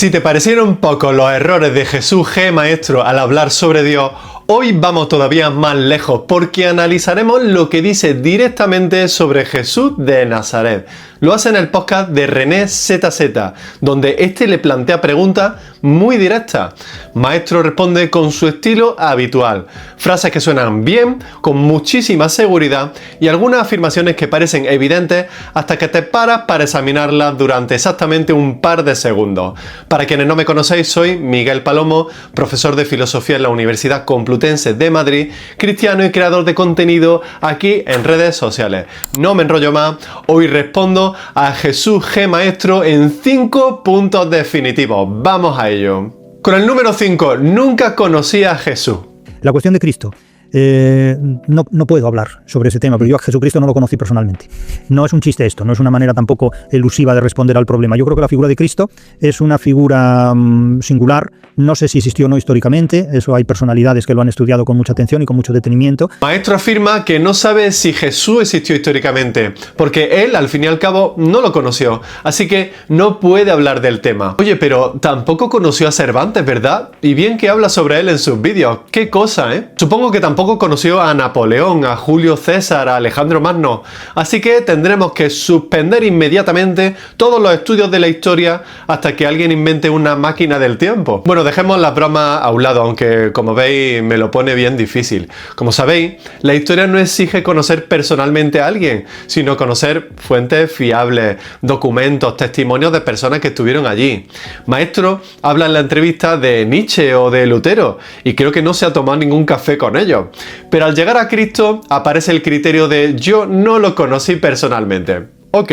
Si te parecieron pocos los errores de Jesús G. Maestro al hablar sobre Dios, hoy vamos todavía más lejos porque analizaremos lo que dice directamente sobre Jesús de Nazaret. Lo hace en el podcast de René ZZ, donde este le plantea preguntas muy directas. Maestro responde con su estilo habitual. Frases que suenan bien, con muchísima seguridad y algunas afirmaciones que parecen evidentes hasta que te paras para examinarlas durante exactamente un par de segundos. Para quienes no me conocéis, soy Miguel Palomo, profesor de filosofía en la Universidad Complutense de Madrid, cristiano y creador de contenido aquí en redes sociales. No me enrollo más, hoy respondo a Jesús G. Maestro en 5 puntos definitivos. Vamos a ello. Con el número 5, nunca conocí a Jesús. La cuestión de Cristo. No puedo hablar sobre ese tema, pero yo a Jesucristo no lo conocí personalmente. No es un chiste esto, no es una manera tampoco elusiva de responder al problema. Yo creo que la figura de Cristo es una figura singular. No sé si existió o no históricamente, eso hay personalidades que lo han estudiado con mucha atención y con mucho detenimiento. Maestro afirma que no sabe si Jesús existió históricamente, porque él al fin y al cabo no lo conoció, así que no puede hablar del tema. Oye, pero tampoco conoció a Cervantes, ¿verdad? Y bien que habla sobre él en sus vídeos. ¡Qué cosa, eh! Supongo que tampoco conoció a Napoleón, a Julio César, a Alejandro Magno, así que tendremos que suspender inmediatamente todos los estudios de la historia hasta que alguien invente una máquina del tiempo. Bueno, dejemos las bromas a un lado, aunque como veis me lo pone bien difícil. Como sabéis, la historia no exige conocer personalmente a alguien, sino conocer fuentes fiables, documentos, testimonios de personas que estuvieron allí. Maestro habla en la entrevista de Nietzsche o de Lutero, y creo que no se ha tomado ningún café con ellos. Pero al llegar a Cristo aparece el criterio de yo no lo conocí personalmente. Ok,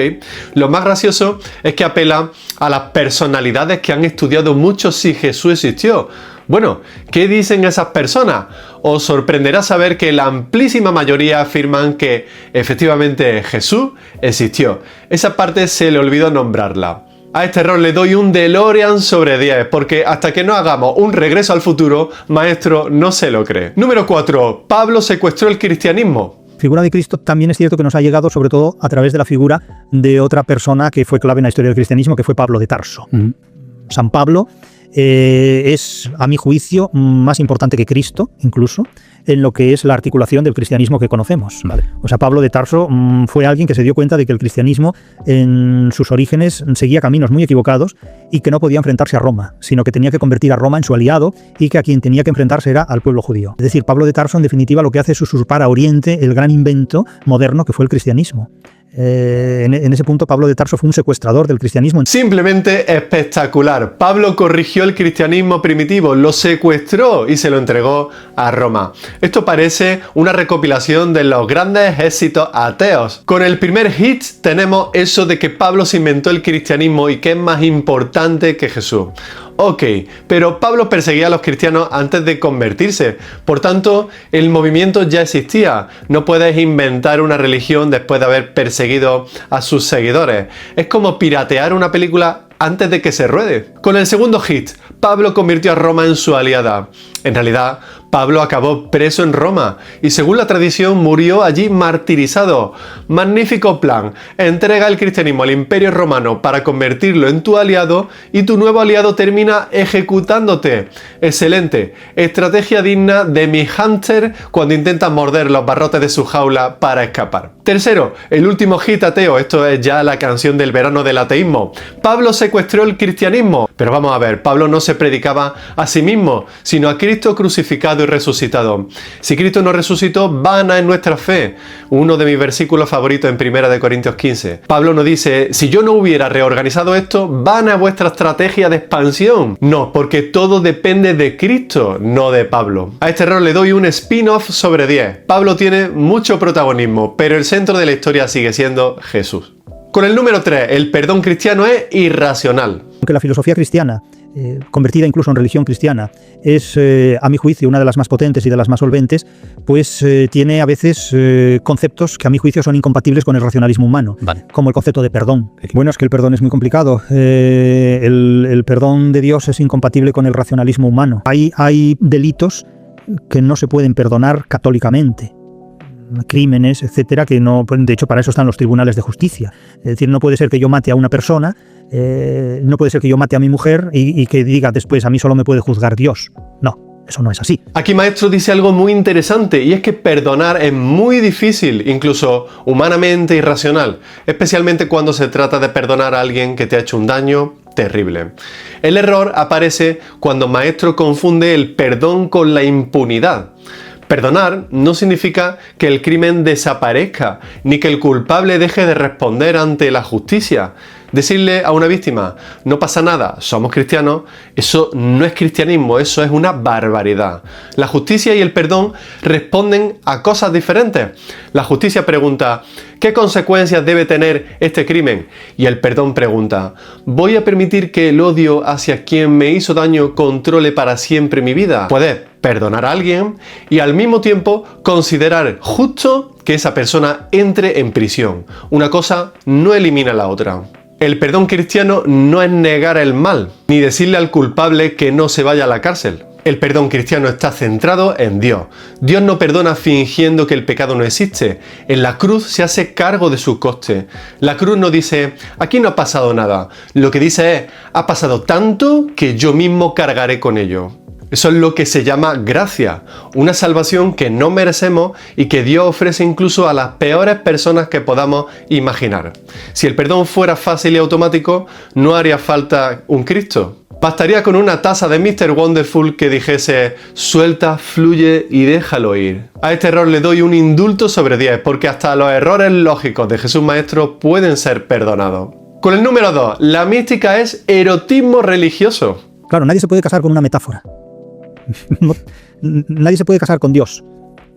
lo más gracioso es que apela a las personalidades que han estudiado mucho si Jesús existió. Bueno, ¿qué dicen esas personas? Os sorprenderá saber que la amplísima mayoría afirman que efectivamente Jesús existió. Esa parte se le olvidó nombrarla. A este error le doy un DeLorean sobre 10, porque hasta que no hagamos un regreso al futuro, Maestro no se lo cree. Número 4. Pablo secuestró el cristianismo. Figura de Cristo también es cierto que nos ha llegado sobre todo a través de la figura de otra persona que fue clave en la historia del cristianismo, que fue Pablo de Tarso. San Pablo es, a mi juicio, más importante que Cristo, incluso, en lo que es la articulación del cristianismo que conocemos. Vale. O sea, Pablo de Tarso fue alguien que se dio cuenta de que el cristianismo en sus orígenes seguía caminos muy equivocados y que no podía enfrentarse a Roma, sino que tenía que convertir a Roma en su aliado y que a quien tenía que enfrentarse era al pueblo judío. Es decir, Pablo de Tarso, en definitiva, lo que hace es usurpar a Oriente el gran invento moderno que fue el cristianismo. En ese punto Pablo de Tarso fue un secuestrador del cristianismo. Simplemente espectacular. Pablo corrigió el cristianismo primitivo, lo secuestró y se lo entregó a Roma. Esto parece una recopilación de los grandes éxitos ateos. Con el primer hit tenemos eso de que Pablo se inventó el cristianismo y que es más importante que Jesús. Ok, pero Pablo perseguía a los cristianos antes de convertirse, por tanto, el movimiento ya existía. No puedes inventar una religión después de haber perseguido a sus seguidores. Es como piratear una película antes de que se ruede. Con el segundo hit, Pablo convirtió a Roma en su aliada. En realidad, Pablo acabó preso en Roma y según la tradición murió allí martirizado. Magnífico plan. Entrega el cristianismo al Imperio Romano para convertirlo en tu aliado y tu nuevo aliado termina ejecutándote. Excelente. Estrategia digna de mi hámster cuando intenta morder los barrotes de su jaula para escapar. Tercero, el último hit ateo. Esto es ya la canción del verano del ateísmo. Pablo secuestró el cristianismo. Pero vamos a ver, Pablo no se predicaba a sí mismo, sino a Cristo crucificado y resucitado. Si Cristo no resucitó, vana es nuestra fe. Uno de mis versículos favoritos en 1 Corintios 15. Pablo no dice, si yo no hubiera reorganizado esto, vana es vuestra estrategia de expansión. No, porque todo depende de Cristo, no de Pablo. A este error le doy un spin-off sobre 10. Pablo tiene mucho protagonismo, pero el centro de la historia sigue siendo Jesús. Con el número 3, el perdón cristiano es irracional. Aunque la filosofía cristiana, convertida incluso en religión cristiana, es, a mi juicio, una de las más potentes y de las más solventes, pues tiene a veces conceptos que a mi juicio son incompatibles con el racionalismo humano, vale, como el concepto de perdón. Bueno, es que el perdón es muy complicado. El perdón de Dios es incompatible con el racionalismo humano. Hay delitos que no se pueden perdonar católicamente. crímenes, etcétera, que no, de hecho para eso están los tribunales de justicia. Es decir, no puede ser que yo mate a una persona, no puede ser que yo mate a mi mujer y que diga después a mí solo me puede juzgar Dios. No. Eso no es así. Aquí Maestro dice algo muy interesante, y es que perdonar es muy difícil, incluso humanamente irracional, especialmente cuando se trata de perdonar a alguien que te ha hecho un daño terrible. El error aparece cuando Maestro confunde el perdón con la impunidad. Perdonar no significa que el crimen desaparezca, ni que el culpable deje de responder ante la justicia. Decirle a una víctima, no pasa nada, somos cristianos, eso no es cristianismo, eso es una barbaridad. La justicia y el perdón responden a cosas diferentes. La justicia pregunta, ¿qué consecuencias debe tener este crimen? Y el perdón pregunta, ¿voy a permitir que el odio hacia quien me hizo daño controle para siempre mi vida? Puedes perdonar a alguien y al mismo tiempo considerar justo que esa persona entre en prisión. Una cosa no elimina la otra. El perdón cristiano no es negar el mal, ni decirle al culpable que no se vaya a la cárcel. El perdón cristiano está centrado en Dios. Dios no perdona fingiendo que el pecado no existe. En la cruz se hace cargo de sus costes. La cruz no dice, aquí no ha pasado nada. Lo que dice es, ha pasado tanto que yo mismo cargaré con ello. Eso es lo que se llama gracia, una salvación que no merecemos y que Dios ofrece incluso a las peores personas que podamos imaginar. Si el perdón fuera fácil y automático, no haría falta un Cristo. Bastaría con una taza de Mr. Wonderful que dijese, suelta, fluye y déjalo ir. A este error le doy un indulto sobre 10, porque hasta los errores lógicos de Jesús Maestro pueden ser perdonados. Con el número 2, la mística es erotismo religioso. Claro, nadie se puede casar con una metáfora. Nadie se puede casar con Dios.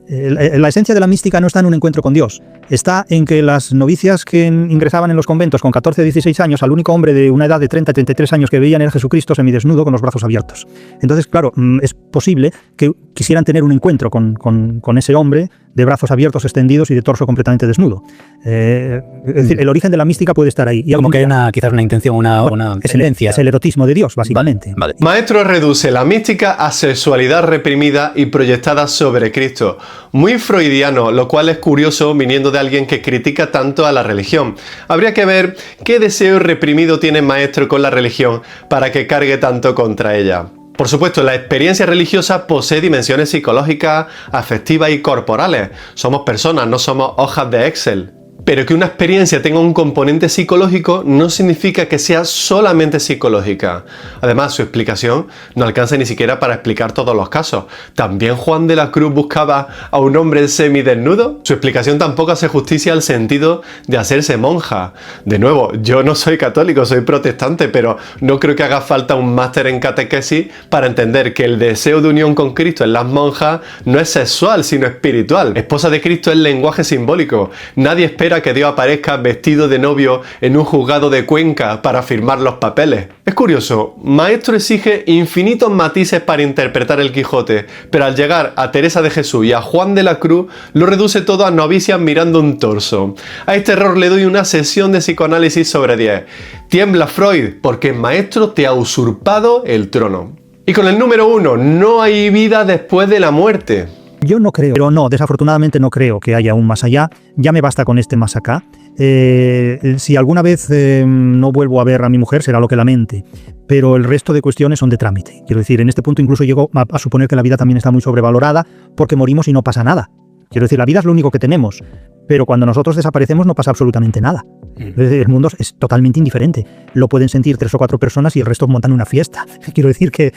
La esencia de la mística no está en un encuentro con Dios, está en que las novicias que ingresaban en los conventos con 14 o 16 años, al único hombre de una edad de 30 33 años que veían era Jesucristo semidesnudo con los brazos abiertos. Entonces, claro, es posible que quisieran tener un encuentro con ese hombre de brazos abiertos, extendidos y de torso completamente desnudo. Es decir, el origen de la mística puede estar ahí. Y como que hay quizás una intención, una tendencia. Es el erotismo de Dios, básicamente. Vale. Maestro reduce la mística a sexualidad reprimida y proyectada sobre Cristo. Muy freudiano, lo cual es curioso viniendo de alguien que critica tanto a la religión. Habría que ver qué deseo reprimido tiene Maestro con la religión para que cargue tanto contra ella. Por supuesto, la experiencia religiosa posee dimensiones psicológicas, afectivas y corporales. Somos personas, no somos hojas de Excel. Pero que una experiencia tenga un componente psicológico no significa que sea solamente psicológica. Además, su explicación no alcanza ni siquiera para explicar todos los casos. ¿También Juan de la Cruz buscaba a un hombre semidesnudo? Su explicación tampoco hace justicia al sentido de hacerse monja. De nuevo, yo no soy católico, soy protestante, pero no creo que haga falta un máster en catequesis para entender que el deseo de unión con Cristo en las monjas no es sexual, sino espiritual. Esposa de Cristo es lenguaje simbólico. Nadie espera que Dios aparezca vestido de novio en un juzgado de Cuenca para firmar los papeles. Es curioso, Maestro exige infinitos matices para interpretar el Quijote, pero al llegar a Teresa de Jesús y a Juan de la Cruz, lo reduce todo a novicias mirando un torso. A este error le doy una sesión de psicoanálisis sobre 10. Tiembla Freud, porque Maestro te ha usurpado el trono. Y con el número 1, no hay vida después de la muerte. Yo no creo, pero no, desafortunadamente no creo que haya un más allá. Ya me basta con este más acá. Si alguna vez no vuelvo a ver a mi mujer, será lo que lamente. Pero el resto de cuestiones son de trámite. Quiero decir, en este punto incluso llego a suponer que la vida también está muy sobrevalorada porque morimos y no pasa nada. Quiero decir, la vida es lo único que tenemos. Pero cuando nosotros desaparecemos no pasa absolutamente nada. El mundo es totalmente indiferente. Lo pueden sentir 3 o 4 personas y el resto montan una fiesta. Quiero decir que,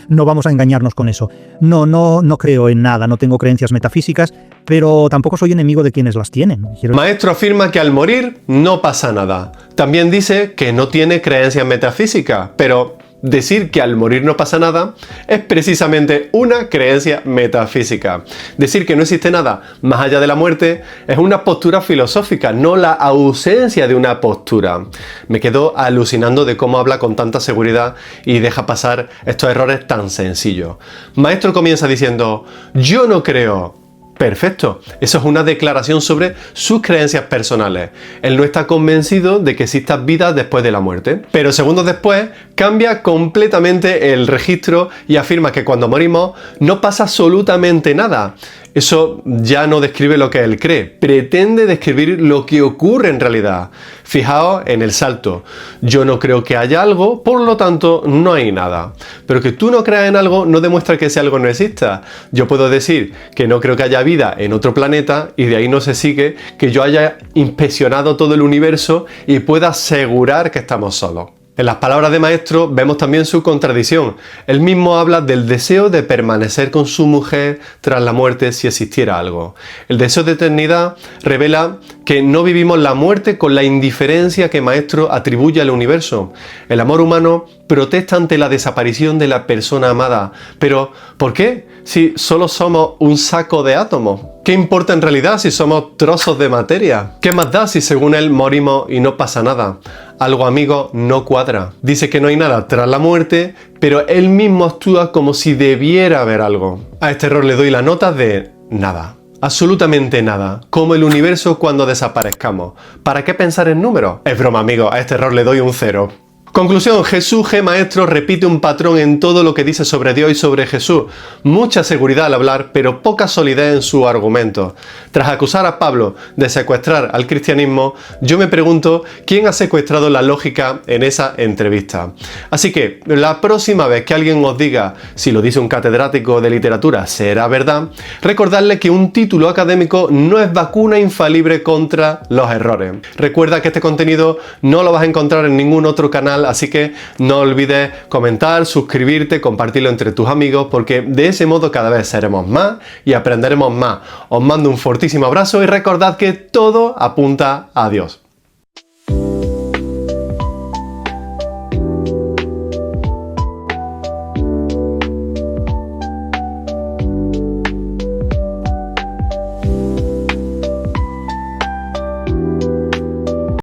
no vamos a engañarnos con eso. No creo en nada, no tengo creencias metafísicas, pero tampoco soy enemigo de quienes las tienen. Maestro afirma que al morir no pasa nada. También dice que no tiene creencias metafísicas, pero decir que al morir no pasa nada es precisamente una creencia metafísica. Decir que no existe nada más allá de la muerte es una postura filosófica, no la ausencia de una postura. Me quedo alucinando de cómo habla con tanta seguridad y deja pasar estos errores tan sencillos. Maestro comienza diciendo, yo no creo. Perfecto, eso es una declaración sobre sus creencias personales. Él no está convencido de que exista vida después de la muerte. Pero segundos después cambia completamente el registro y afirma que cuando morimos no pasa absolutamente nada. Eso ya no describe lo que él cree, pretende describir lo que ocurre en realidad. Fijaos en el salto. Yo no creo que haya algo, por lo tanto no hay nada. Pero que tú no creas en algo no demuestra que ese algo no exista. Yo puedo decir que no creo que haya vida en otro planeta y de ahí no se sigue que yo haya inspeccionado todo el universo y pueda asegurar que estamos solos. En las palabras de Maestro vemos también su contradicción. Él mismo habla del deseo de permanecer con su mujer tras la muerte si existiera algo. El deseo de eternidad revela que no vivimos la muerte con la indiferencia que Maestro atribuye al universo. El amor humano protesta ante la desaparición de la persona amada. Pero, ¿por qué? Si solo somos un saco de átomos. ¿Qué importa en realidad si somos trozos de materia? ¿Qué más da si según él morimos y no pasa nada? Algo, amigo, no cuadra. Dice que no hay nada tras la muerte, pero él mismo actúa como si debiera haber algo. A este error le doy la nota de nada. Absolutamente nada. Como el universo cuando desaparezcamos. ¿Para qué pensar en números? Es broma, amigo. A este error le doy un 0. Conclusión, Jesús G. Maestro repite un patrón en todo lo que dice sobre Dios y sobre Jesús. Mucha seguridad al hablar, pero poca solidez en su argumento. Tras acusar a Pablo de secuestrar al cristianismo, yo me pregunto quién ha secuestrado la lógica en esa entrevista. Así que, la próxima vez que alguien os diga si lo dice un catedrático de literatura será verdad, recordadle que un título académico no es vacuna infalible contra los errores. Recuerda que este contenido no lo vas a encontrar en ningún otro canal, así que no olvides comentar, suscribirte, compartirlo entre tus amigos, porque de ese modo cada vez seremos más y aprenderemos más. Os mando un fortísimo abrazo y recordad que todo apunta a Dios.